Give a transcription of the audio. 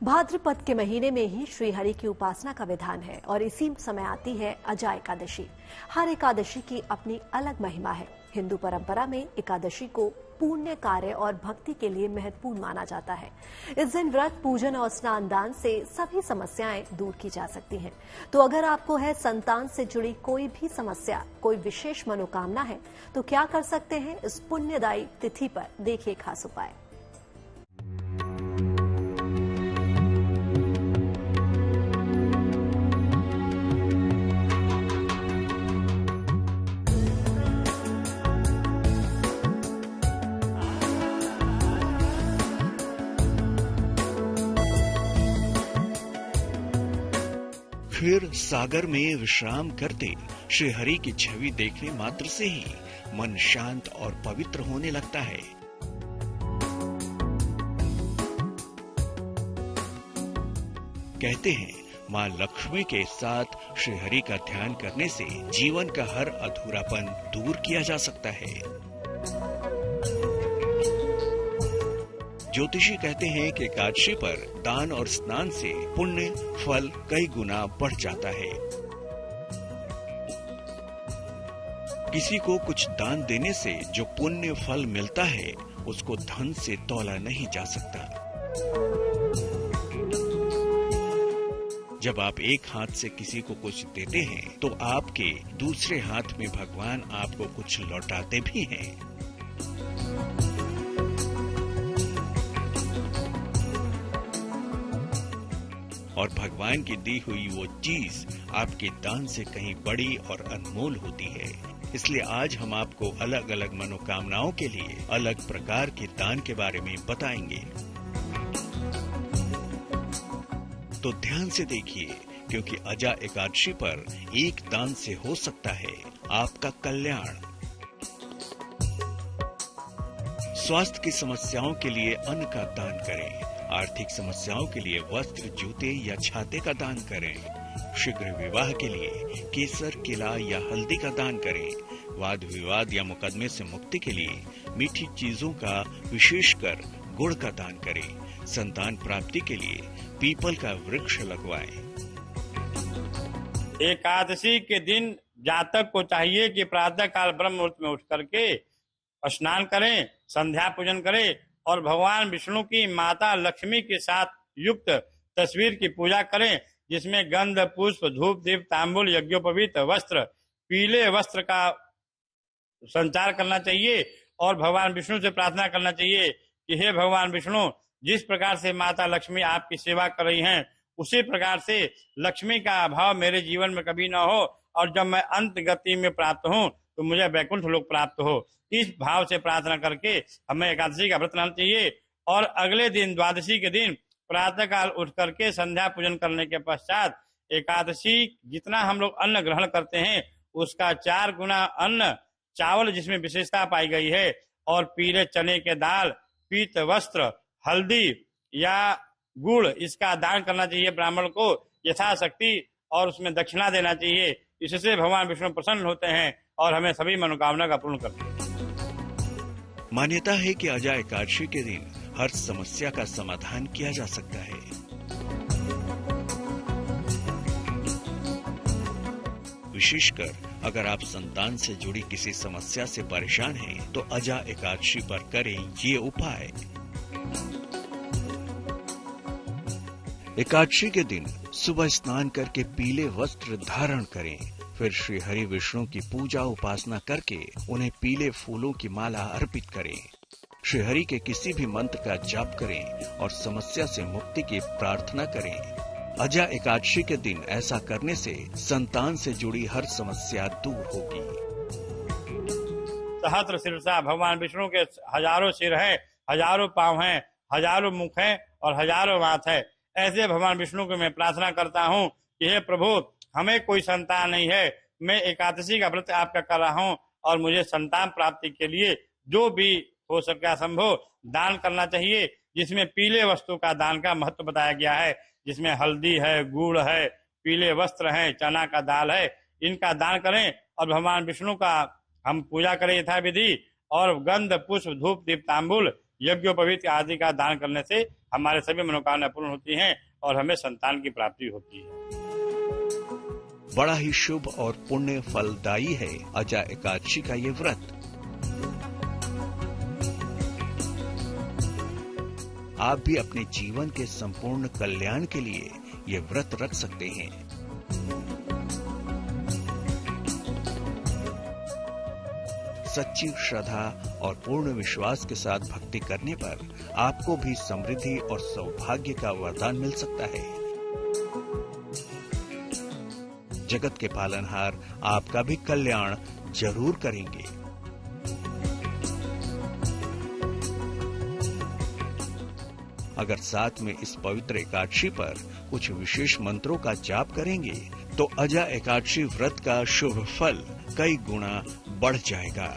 भाद्रपद के महीने में ही श्रीहरि की उपासना का विधान है और इसी समय आती है अजा एकादशी। हर एकादशी की अपनी अलग महिमा है। हिंदू परंपरा में एकादशी को पुण्य कार्य और भक्ति के लिए महत्वपूर्ण माना जाता है। इस दिन व्रत, पूजन और स्नान दान से सभी समस्याएं दूर की जा सकती हैं। तो अगर आपको है संतान से जुड़ी कोई भी समस्या, कोई विशेष मनोकामना है, तो क्या कर सकते हैं? इस पुण्यदायी तिथि पर देखिए खास उपाय। फिर सागर में विश्राम करते श्रीहरि की छवि देखने मात्र से ही मन शांत और पवित्र होने लगता है। कहते हैं मां लक्ष्मी के साथ श्रीहरि का ध्यान करने से जीवन का हर अधूरापन दूर किया जा सकता है। ज्योतिषी कहते हैं कि एकादशी पर दान और स्नान से पुण्य फल कई गुना बढ़ जाता है। किसी को कुछ दान देने से जो पुण्य फल मिलता है, उसको धन से तौला नहीं जा सकता। जब आप एक हाथ से किसी को कुछ देते हैं, तो आपके दूसरे हाथ में भगवान आपको कुछ लौटाते भी हैं। और भगवान की दी हुई वो चीज आपके दान से कहीं बड़ी और अनमोल होती है। इसलिए आज हम आपको अलग अलग मनोकामनाओं के लिए अलग प्रकार के दान के बारे में बताएंगे। तो ध्यान से देखिए, क्योंकि अजा एकादशी पर एक दान से हो सकता है आपका कल्याण। स्वास्थ्य की समस्याओं के लिए अन्न का दान करें। आर्थिक समस्याओं के लिए वस्त्र, जूते या छाते का दान करें। शीघ्र विवाह के लिए केसर, केला या हल्दी का दान करें। वाद विवाद या मुकदमे से मुक्ति के लिए मीठी चीजों का, विशेषकर गुड़ का दान करें। संतान प्राप्ति के लिए पीपल का वृक्ष लगवाएं। एकादशी के दिन जातक को चाहिए कि प्रातः काल ब्रह्म मुहूर्त में उठ करके स्नान करें, संध्या पूजन करें और भगवान विष्णु की माता लक्ष्मी के साथ युक्त तस्वीर की पूजा करें, जिसमें गंध, पुष्प, धूप, दीप, तांबूल, यज्ञोपवीत वस्त्र, पीले वस्त्र का संचार करना चाहिए और भगवान विष्णु से प्रार्थना करना चाहिए कि हे भगवान विष्णु, जिस प्रकार से माता लक्ष्मी आपकी सेवा कर रही हैं, उसी प्रकार से लक्ष्मी का अभाव मेरे जीवन में कभी न हो और जब मैं अंत गति में प्राप्त हूँ तो मुझे वैकुंठ लोक प्राप्त हो। इस भाव से प्रार्थना करके हमें एकादशी का व्रत रहना चाहिए और अगले दिन द्वादशी के दिन प्रातः काल उठ करके संध्या पूजन करने के पश्चात एकादशी जितना हम लोग अन्न ग्रहण करते हैं उसका 4 गुना अन्न, चावल जिसमें विशेषता पाई गई है, और पीले चने के दाल, पीत वस्त्र, हल्दी या गुड़, इसका दान करना चाहिए ब्राह्मण को यथाशक्ति और उसमें दक्षिणा देना चाहिए। इससे भगवान विष्णु प्रसन्न होते हैं और हमें सभी मनोकामना का पूर्ण करते हैं। मान्यता है कि अजा एकादशी के दिन हर समस्या का समाधान किया जा सकता है। विशेषकर अगर आप संतान से जुड़ी किसी समस्या से परेशान हैं, तो अजा एकादशी पर करें ये उपाय। एकादशी के दिन सुबह स्नान करके पीले वस्त्र धारण करें। फिर श्री हरि विष्णु की पूजा उपासना करके उन्हें पीले फूलों की माला अर्पित करें। श्री हरि के किसी भी मंत्र का जाप करें और समस्या से मुक्ति की प्रार्थना करें। अजा एकादशी के दिन ऐसा करने से संतान से जुड़ी हर समस्या दूर होगी। सहस्त्र शीर्षा, भगवान विष्णु के हजारों सिर हैं, हजारों पांव हैं, हजारों मुख हैं और हजारों हाथ है। ऐसे भगवान विष्णु को मैं प्रार्थना करता हूँ कि हे प्रभु, हमें कोई संतान नहीं है, मैं एकादशी का व्रत आपका कर रहा हूँ और मुझे संतान प्राप्ति के लिए जो भी हो सके संभव दान करना चाहिए, जिसमें पीले वस्तु का दान का महत्व बताया गया है, जिसमें हल्दी है, गुड़ है, पीले वस्त्र है, चना का दाल है, इनका दान करें और भगवान विष्णु का हम पूजा करें यथाविधि और गंध, पुष्प, धूप, दीप, तांबूल यज्ञोपवीत आदि का दान करने से हमारे सभी मनोकामना पूर्ण होती हैं और हमें संतान की प्राप्ति होती है। बड़ा ही शुभ और पुण्य फलदायी है अजा एकादशी का ये व्रत। आप भी अपने जीवन के संपूर्ण कल्याण के लिए ये व्रत रख सकते हैं। सच्ची श्रद्धा और पूर्ण विश्वास के साथ भक्ति करने पर आपको भी समृद्धि और सौभाग्य का वरदान मिल सकता है। जगत के पालनहार आपका भी कल्याण जरूर करेंगे। अगर साथ में इस पवित्र एकादशी पर कुछ विशेष मंत्रों का जाप करेंगे तो अजा एकादशी व्रत का शुभ फल कई गुना बढ़ जाएगा।